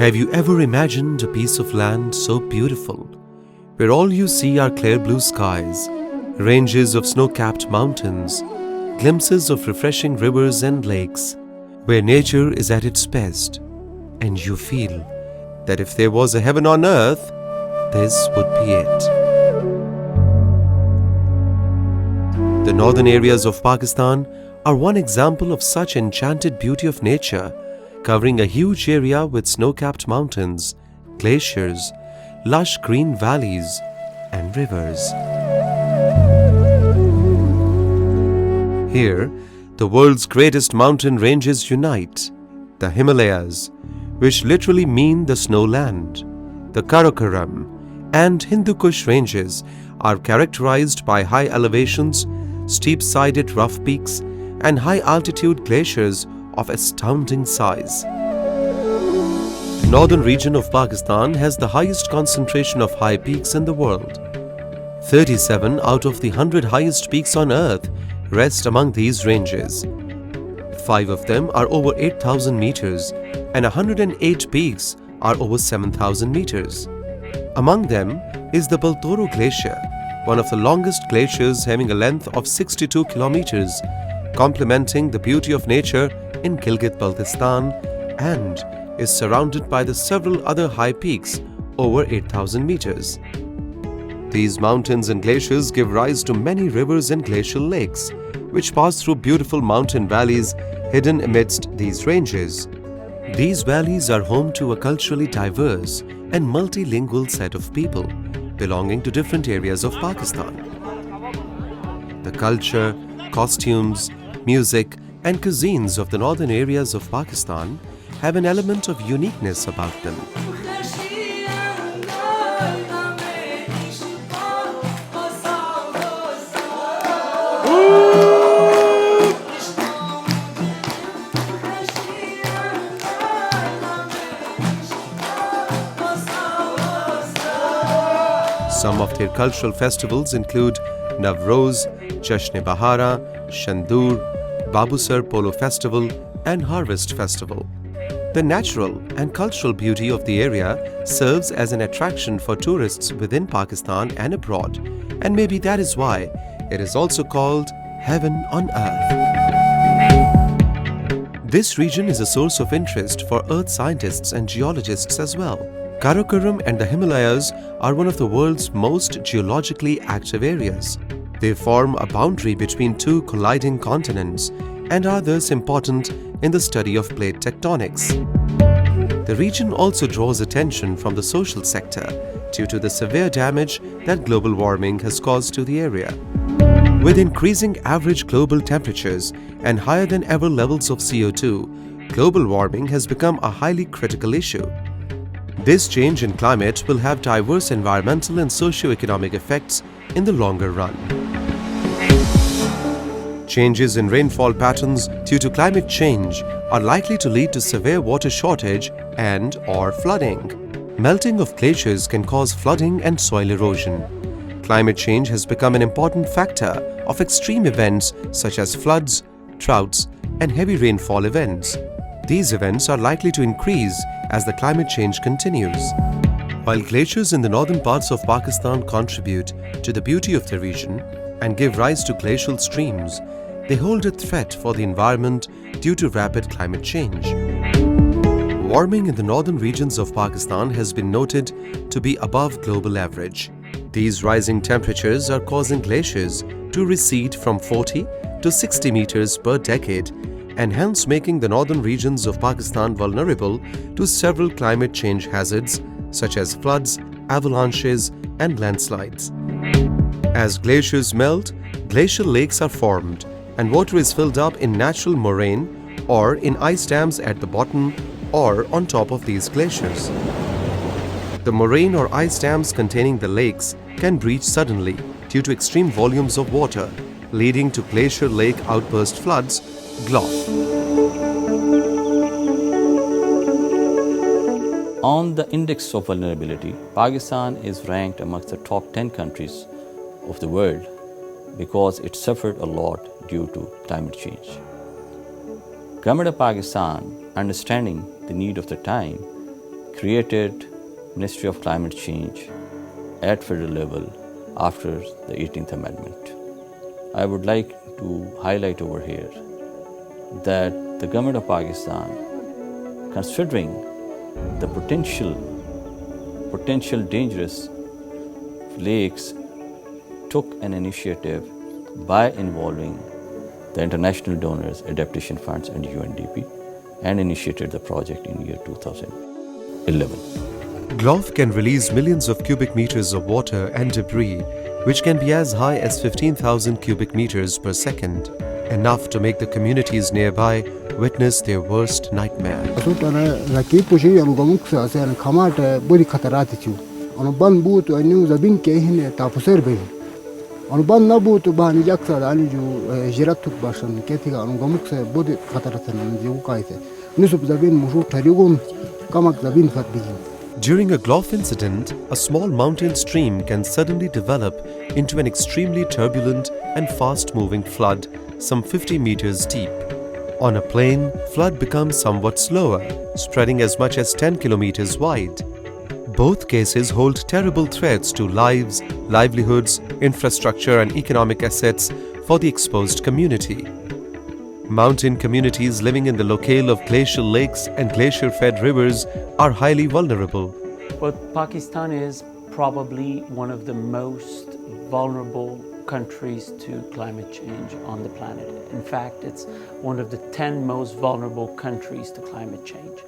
Have you ever imagined a piece of land so beautiful, where all you see are clear blue skies, ranges of snow-capped mountains, glimpses of refreshing rivers and lakes, where nature is at its best, and you feel that if there was a heaven on earth, this would be it. The northern areas of Pakistan are one example of such enchanted beauty of nature, covering a huge area with snow-capped mountains, glaciers, lush green valleys, and rivers. Here, the world's greatest mountain ranges unite, the Himalayas, which literally mean the snow land. The Karakoram and Hindu Kush ranges are characterized by high elevations, steep-sided rough peaks, and high-altitude glaciers of astounding size. The northern region of Pakistan has the highest concentration of high peaks in the world. 37 out of the 100 highest peaks on earth rest among these ranges. 5 of them are over 8,000 meters and 108 peaks are over 7,000 meters. Among them is the Baltoro Glacier, one of the longest glaciers having a length of 62 kilometers, complementing the beauty of nature in Gilgit-Baltistan, and is surrounded by the several other high peaks over 8,000 meters. These mountains and glaciers give rise to many rivers and glacial lakes, which pass through beautiful mountain valleys hidden amidst these ranges. These valleys are home to a culturally diverse and multilingual set of people belonging to different areas of Pakistan. The culture, costumes, music, and cuisines of the northern areas of Pakistan have an element of uniqueness about them. Some of their cultural festivals include Navroz, Jashn-e-Bahara, Shandur, Babusar Polo Festival, and Harvest Festival. The natural and cultural beauty of the area serves as an attraction for tourists within Pakistan and abroad, and maybe that is why it is also called Heaven on Earth. This region is a source of interest for earth scientists and geologists as well. Karakoram and the Himalayas are one of the world's most geologically active areas. They form a boundary between two colliding continents and are thus important in the study of plate tectonics. The region also draws attention from the social sector due to the severe damage that global warming has caused to the area. With increasing average global temperatures and higher than ever levels of CO2, global warming has become a highly critical issue. This change in climate will have diverse environmental and socio-economic effects in the longer run. Changes in rainfall patterns due to climate change are likely to lead to severe water shortage and/or flooding. Melting of glaciers can cause flooding and soil erosion. Climate change has become an important factor of extreme events such as floods, droughts, and heavy rainfall events. These events are likely to increase as the climate change continues. While glaciers in the northern parts of Pakistan contribute to the beauty of the region and give rise to glacial streams, they hold a threat for the environment due to rapid climate change. Warming in the northern regions of Pakistan has been noted to be above global average. These rising temperatures are causing glaciers to recede from 40 to 60 meters per decade, and hence making the northern regions of Pakistan vulnerable to several climate change hazards such as floods, avalanches, and landslides. As glaciers melt, glacial lakes are formed, and water is filled up in natural moraine or in ice dams at the bottom or on top of these glaciers. The moraine or ice dams containing the lakes can breach suddenly due to extreme volumes of water, leading to Glacier Lake Outburst Floods, GLOF. On the index of vulnerability, Pakistan is ranked amongst the top 10 countries of the world because it suffered a lot due to climate change. Government of Pakistan, understanding the need of the time, created Ministry of Climate Change at federal level after the 18th Amendment. I would like to highlight over here that the government of Pakistan, considering the potential dangerous lakes, took an initiative by involving the international donors, adaptation funds and UNDP, and initiated the project in year 2011. GLOF can release millions of cubic meters of water and debris, which can be as high as 15,000 cubic meters per second, enough to make the communities nearby witness their worst nightmare. During a GLOF incident, a small mountain stream can suddenly develop into an extremely turbulent and fast-moving flood some 50 meters deep. On a plain, flood becomes somewhat slower, spreading as much as 10 kilometers wide. Both cases hold terrible threats to lives, livelihoods, infrastructure and economic assets for the exposed community. Mountain communities living in the locale of glacial lakes and glacier-fed rivers are highly vulnerable. Well, Pakistan is probably one of the most vulnerable countries to climate change on the planet. In fact, it's one of the 10 most vulnerable countries to climate change.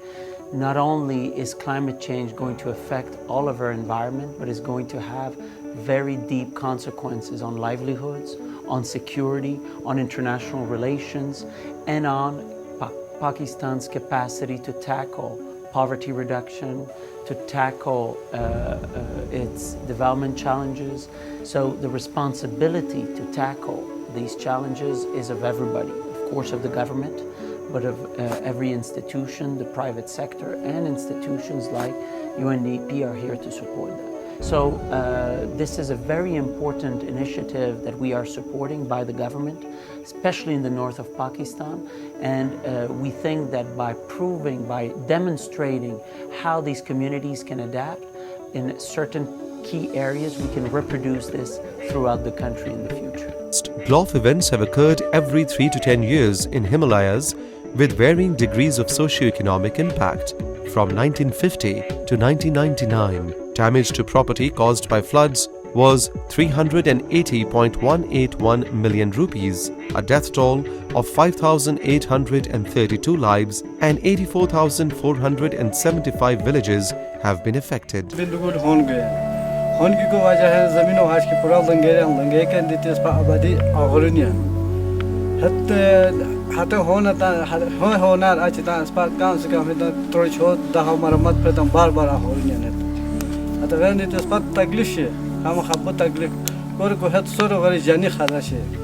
Not only is climate change going to affect all of our environment, but it's going to have very deep consequences on livelihoods, on security, on international relations, and on Pakistan's capacity to tackle poverty reduction, to tackle its development challenges. So the responsibility to tackle these challenges is of everybody, of course of the government, but of every institution, the private sector, and institutions like UNDP are here to support that. So this is a very important initiative that we are supporting by the government, especially in the north of Pakistan. And we think that by demonstrating how these communities can adapt in certain key areas, we can reproduce this throughout the country in the future. GLOF events have occurred every 3 to 10 years in Himalayas with varying degrees of socio-economic impact. From 1950 to 1999, damage to property caused by floods was 380.181 million rupees, a death toll of 5,832 lives, and 84,475 villages have been affected.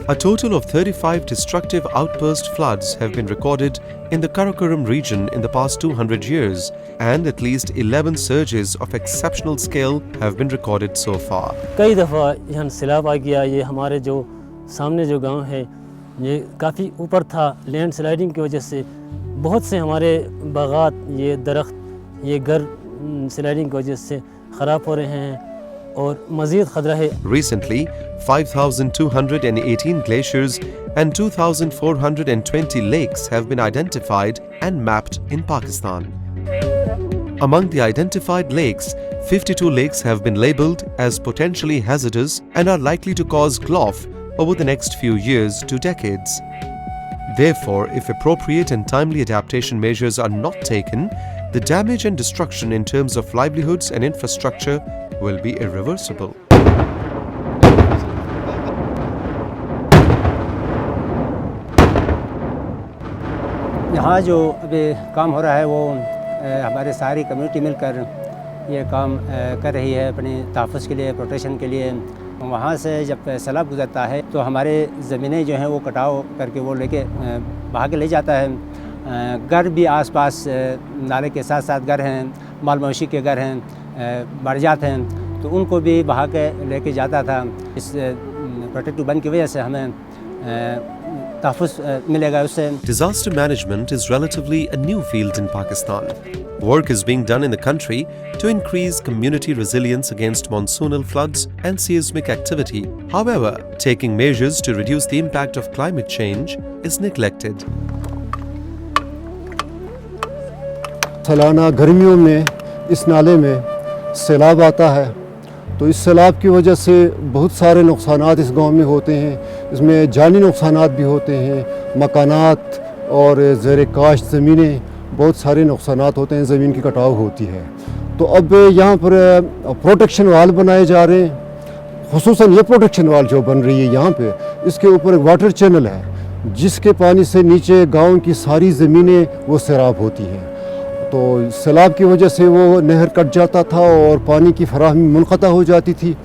A total of 35 destructive outburst floods have been recorded in the Karakoram region in the past 200 years, and at least 11 surges of exceptional scale have been recorded so far. कई दफ़ा यहाँ सैलाब आ गया। ये हमारे जो सामने जो गांव है ये काफ़ी ऊपर था। लैंड स्लाइडिंग की वजह से बहुत से हमारे बागात, ये दरख्त, ये घर स्लाइडिंग की वजह से ख़राब हो रहे हैं और मज़ीद ख़तरा है। Recently, 5,218 glaciers and 2,420 lakes have been identified and mapped in Pakistan. Among the identified lakes, 52 lakes have been labelled as potentially hazardous and are likely to cause GLOF over the next few years to decades. Therefore, if appropriate and timely adaptation measures are not taken, the damage and destruction in terms of livelihoods and infrastructure will be irreversible. यहाँ जो अभी काम हो रहा है वो हमारे सारी कम्युनिटी मिलकर ये काम कर रही है अपने तहफ़्फ़ुज़ के लिए, प्रोटेक्शन के लिए। वहाँ से जब सैलाब गुजरता है तो हमारे ज़मीनें जो हैं वो कटाव करके वो लेके बहा के ले जाता है। घर भी आसपास नाले के साथ साथ घर हैं, माल मवेशी के घर हैं, बाड़ियात हैं, तो उनको भी बहा के लेके जाता था। इस प्रोटेक्टिव बंद की वजह से हमें तहफ़्फ़ुज़ मिलेगा उससे। Disaster management is relatively a new field in Pakistan. Work is being done in the country to increase community resilience against monsoonal floods and seismic activity. However, taking measures to reduce the impact of climate change is neglected. सालाना गर्मियों में इस नाले में सैलाब आता है, तो इस सैलाब की वजह से बहुत सारे नुकसानात इस गांव में होते हैं। इसमें जानी नुकसानात भी होते हैं, मकानात और ज़ेर काश्त ज़मीनें, बहुत सारे नुकसानात होते हैं, ज़मीन की कटाव होती है। तो अब यहाँ पर प्रोटेक्शन वाल बनाए जा रहे हैं, खुसूसन ये प्रोटेक्शन वाल जो बन रही है यहाँ पे, इसके ऊपर एक वाटर चैनल है जिसके पानी से नीचे गाँव की सारी ज़मीनें वो सैराब होती हैं। तो सैलाब की वजह से वो नहर कट जाता था और पानी की फराहमी मुनक़ता हो जाती थी।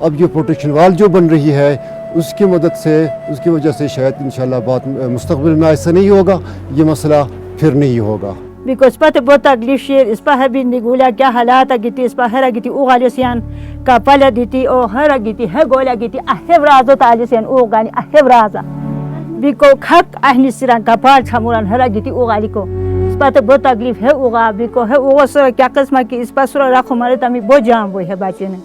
अब ये प्रोटेक्शन वाल जो बन रही है उसकी मदद से, उसकी वजह से शायद इंशाल्लाह बात मुस्तक़बिल में ऐसा नहीं होगा, ये मसला फिर नहीं होगा। Because pate bota glacier ispa habin digula kya halata giti ispa hera giti ugalisian kapala diti o hera giti hegola giti ahevrazo talisian ugani ahevraza biko khak ahni siran kapal chamuran hera giti ugaliko pate bota glif he uga biko he ugoso kya qisma ki ispa sura rakho mare tami bo jam bo he bachene.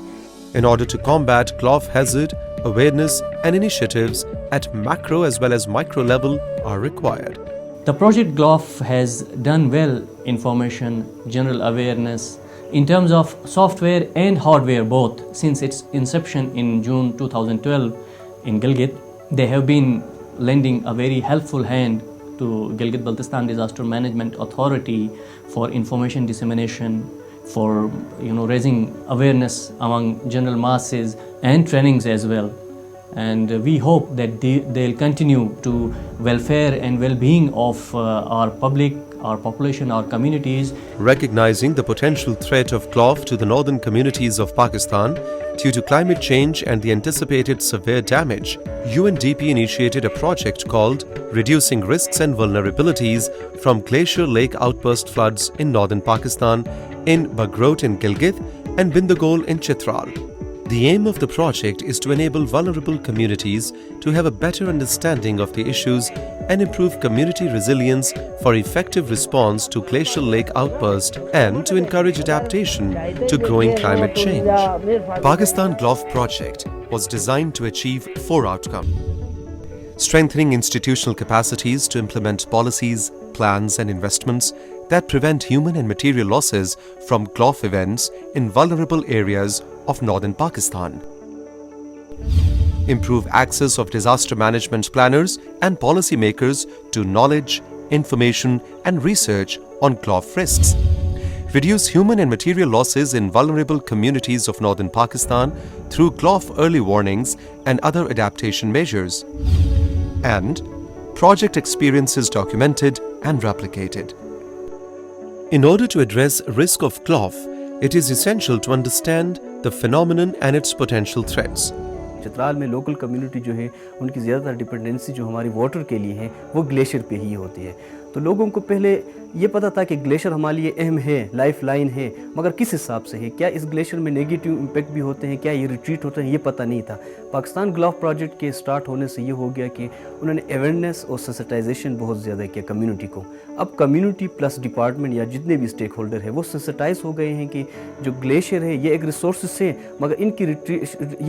In order to combat GLOF hazard, awareness and initiatives at macro as well as micro level are required. The project GLOF has done well information, general awareness in terms of software and hardware both since its inception in June 2012 in Gilgit. They have been lending a very helpful hand to Gilgit-Baltistan Disaster Management Authority for information dissemination, for raising awareness among general masses and trainings as well. And we hope that they'll continue to welfare and well-being of our public, our population, our communities. Recognizing the potential threat of GLOF to the northern communities of Pakistan due to climate change and the anticipated severe damage, UNDP initiated a project called Reducing Risks and Vulnerabilities from Glacier Lake Outburst Floods in northern Pakistan in Bagrot in Gilgit and Bindagol in Chitral. The aim of the project is to enable vulnerable communities to have a better understanding of the issues and improve community resilience for effective response to glacial lake outburst and to encourage adaptation to growing climate change. Pakistan GLOF project was designed to achieve 4 outcomes: strengthening institutional capacities to implement policies, plans and investments that prevent human and material losses from GLOF events in vulnerable areas of northern Pakistan. Improve access of disaster management planners and policymakers to knowledge, information and research on GLOF risks. Reduce human and material losses in vulnerable communities of northern Pakistan through GLOF early warnings and other adaptation measures. And project experiences documented and replicated. In order to address risk of GLOF, it is essential to understand the phenomenon and its potential threats. Chitral में local community जो है उनकी ज़्यादातर dependency जो हमारी water के लिए है वो ग्लेशियर पे ही होती है। तो लोगों को पहले ये पता था कि ग्लेशियर हमारे लिए अहम है, लाइफ लाइन है, मगर किस हिसाब से है, क्या इस ग्लेशियर में नेगेटिव इम्पैक्ट भी होते हैं, क्या ये रिट्रीट होते हैं, ये पता नहीं था। पाकिस्तान ग्लॉफ प्रोजेक्ट के स्टार्ट होने से ये हो गया कि उन्होंने अवेयरनेस और सेंसिटाइजेशन बहुत ज़्यादा किया कम्युनिटी को। अब कम्युनिटी प्लस डिपार्टमेंट या जितने भी स्टेक होल्डर है वो सेंसिटाइज हो गए हैं कि जो ग्लेशियर है ये एक रिसोर्स है, मगर इनकी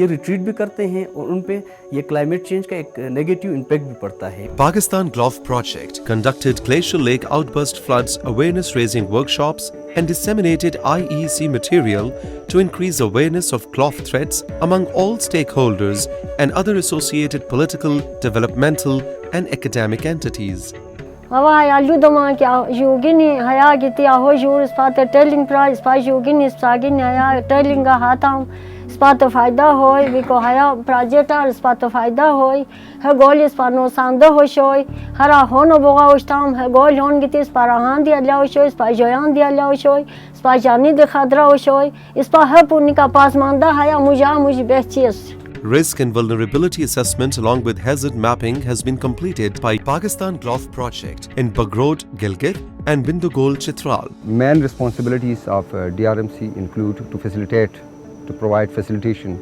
ये रिट्रीट भी करते हैं और उन पे ये क्लाइमेट चेंज का एक नेगेटिव इम्पैक्ट भी पड़ता है। Pakistan GLOF project conducted Glacier Lake Outburst Floods awareness raising workshops and disseminated IEC material to increase awareness of GLOF threats among all stakeholders and other associated political, developmental and academic entities. Hava aludoma ki yugini haya giti aho jur spata telling price spa yugini spagin haya telling ga hatam spata fayda hoy biko haya project ar spata fayda hoy ha gol spano sanda ho shoy hara hono boga ustam ha gol hon giti sparahan dia lao shoy spa joyan dia lao shoy spa jani de khadra ho shoy spa ha punika pasmanda haya muj behchies. Risk and vulnerability assessment along with hazard mapping has been completed by Pakistan GLOF project in Bagrot, Gilgit and Bindugol, Chitral. Main responsibilities of DRMC include to provide facilitation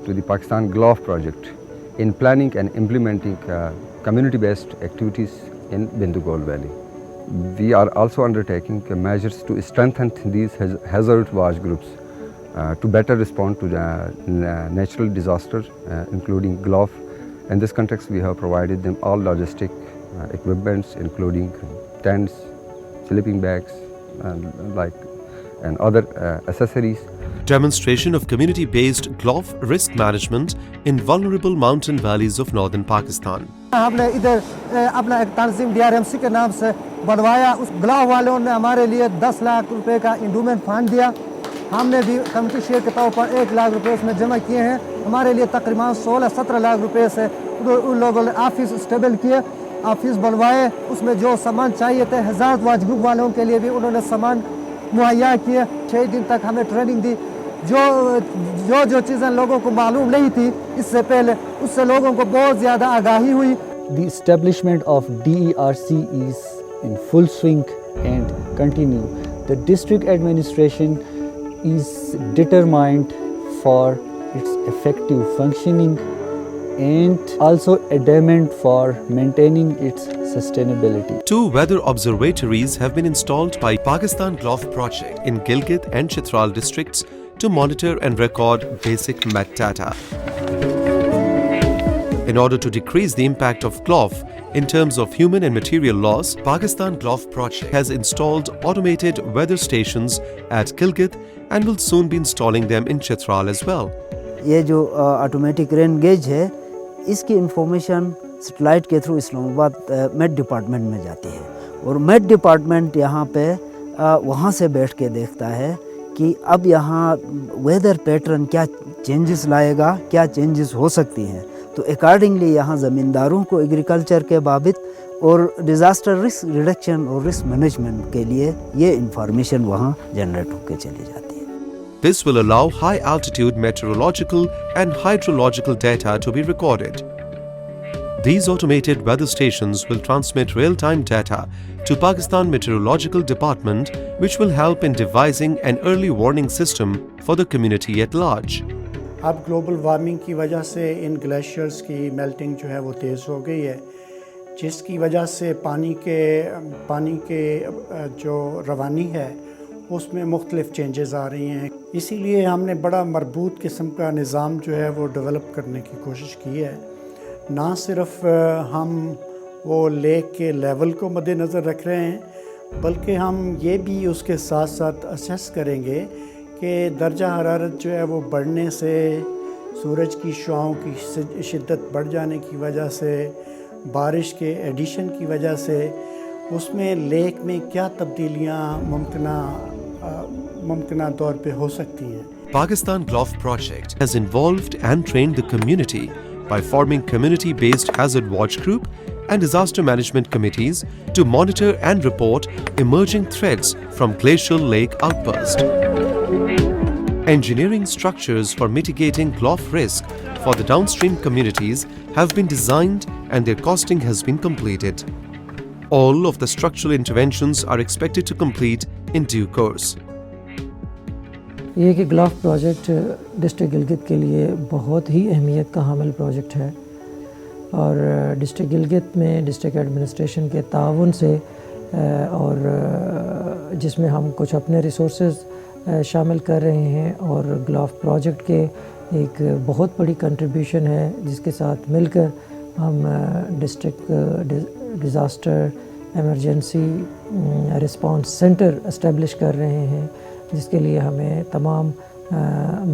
to the Pakistan GLOF project in planning and implementing community-based activities in Bindugol Valley. We are also undertaking measures to strengthen these hazard watch groups to better respond to the natural disasters, including GLOF. In this context, we have provided them all logistic equipments, including tents, sleeping bags, and other accessories. Demonstration of community-based GLOF risk management in vulnerable mountain valleys of northern Pakistan. हमने इधर अपना एक तंजीम DRMC के नाम से बनवाया। उस GLOF वालों ने हमारे लिए 10 लाख रुपए का इंडोमेंट फंड दिया। हमने भी कमिटी शेयर के तौर पर 1 लाख रुपए उसमें जमा किए हैं। हमारे लिए तकरीबन 16-17 लाख रुपए से उन लोगों ने ऑफिस स्टेबल किए, ऑफिस बनवाए। उसमें जो सामान चाहिए थे हज़ार वाच ग्रुप वालों के लिए भी उन्होंने सामान मुहैया किए। 6 दिन तक हमें ट्रेनिंग दी। जो चीज़ें लोगों को मालूम नहीं थी इससे पहले, उससे लोगों को बहुत ज़्यादा आगाही हुई। The establishment of DERC is in full swing and continue. The district administration is determined for its effective functioning and also adamant for maintaining its sustainability. 2 weather observatories have been installed by Pakistan GLOF project in Gilgit and Chitral districts to monitor and record basic metadata. In order to decrease the impact of GLOF in terms of human and material loss, Pakistan GLOF project has installed automated weather stations at Gilgit and will soon be installing them in Chitral as well. ये जो automatic rain gauge है, इसकी information satellite के through Islamabad met department में जाती है और met department यहाँ पे वहाँ से बैठ के देखता है कि अब यहाँ वेदर पैटर्न क्या चेंजेस लाएगा, क्या चेंजेस हो सकती हैं। तो अकॉर्डिंगली यहाँ ज़मींदारों को एग्रीकल्चर के बाबत और डिज़ास्टर रिस्क रिडक्शन और रिस्क मैनेजमेंट के लिए ये इंफॉर्मेशन वहाँ जनरेट होकर चली जाती है। This will allow high altitude meteorological and hydrological data to be recorded. These automated weather stations will transmit real-time data to Pakistan Meteorological Department, which will help in devising an early warning system for the community at large. अब global warming की वजह से इन glaciers की melting जो है वो तेज़ हो गई है, जिसकी वजह से पानी के जो रवानी है उसमें मुख्तलिफ चेंजेस आ रही हैं। इसीलिए हमने बड़ा मरबूत किस्म का निज़ाम जो है वो डेवलप करने की कोशिश की है। ना सिर्फ हम वो लेक के लेवल को मद्देनज़र रख रहे हैं, बल्कि हम ये भी उसके साथ साथ असेस करेंगे कि दर्जा हरारत जो है वो बढ़ने से, सूरज की शुआओं की शिद्दत बढ़ जाने की वजह से, बारिश के एडिशन की वजह से उसमें लेक में क्या तब्दीलियाँ मुमकिना तौर पे हो सकती हैं। Pakistan GLOF project has involved and trained the community by forming community-based hazard watch group and disaster management committees to monitor and report emerging threats from Glacier Lake Outburst. Engineering structures for mitigating GLOF risk for the downstream communities have been designed and their costing has been completed. All of the structural interventions are expected to complete in due course. ये कि GLOF project district Gilgit के लिए बहुत ही अहमियत का हामिल project है और district Gilgit में डिस्ट्रिक्ट एडमिनिस्ट्रेशन के ताउन से और जिसमें हम कुछ अपने रिसोर्सेज शामिल कर रहे हैं और ग्लॉफ प्रोजेक्ट के एक बहुत बड़ी कंट्रीब्यूशन है जिसके साथ मिलकर हम district disaster emergency response centre establish कर रहे हैं जिसके लिए हमें तमाम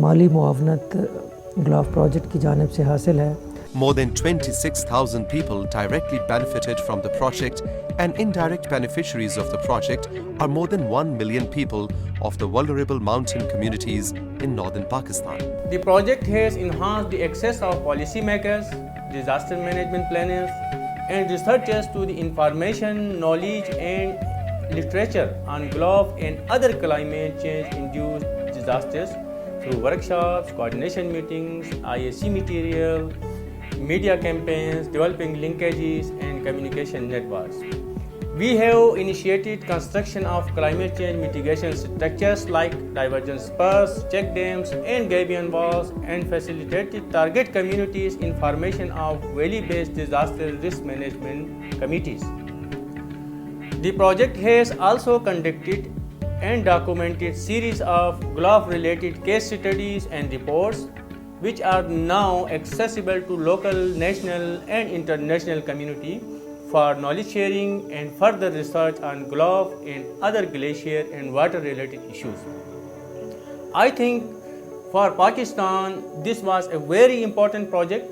माली मुआवनत ग्लॉफ प्रोजेक्ट की जानिब से हासिल है। More than 26,000 people directly benefited from the project and indirect beneficiaries of the project are more than 1 million people of the vulnerable mountain communities in northern Pakistan. The project has enhanced the access of policymakers, disaster management planners and researchers to the information, knowledge and literature on GLOF and other climate change induced disasters through workshops, coordination meetings, IAC material, media campaigns, developing linkages and communication networks. We have initiated construction of climate change mitigation structures like divergence spurs, check dams, and gabion walls, and facilitated target communities in formation of valley-based disaster risk management committees. The project has also conducted and documented series of GLOF-related case studies and reports, which are now accessible to local, national, and international community for knowledge sharing and further research on GLOF and other glacier and water related issues. I think for Pakistan this was a very important project.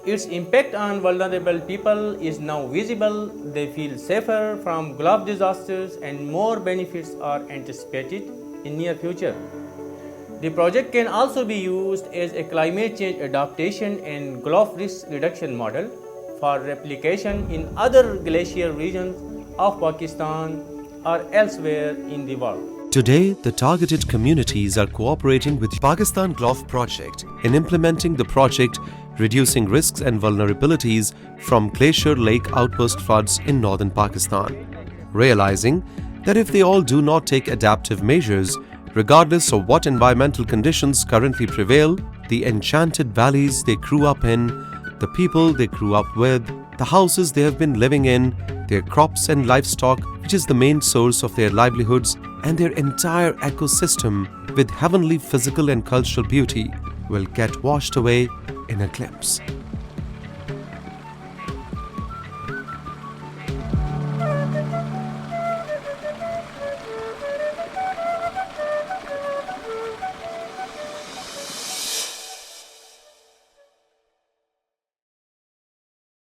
Its impact on vulnerable people is now visible. They feel safer from GLOF disasters and more benefits are anticipated in near future. The project can also be used as a climate change adaptation and GLOF risk reduction model for replication in other glacier regions of Pakistan or elsewhere in the world. Today, the targeted communities are cooperating with Pakistan GLOF project in implementing the project, reducing risks and vulnerabilities from Glacier Lake Outburst Floods in northern Pakistan, realizing that if they all do not take adaptive measures, regardless of what environmental conditions currently prevail, the enchanted valleys they grew up in, the people they grew up with, the houses they have been living in, their crops and livestock, which is the main source of their livelihoods, and their entire ecosystem with heavenly physical and cultural beauty will get washed away in a glimpse.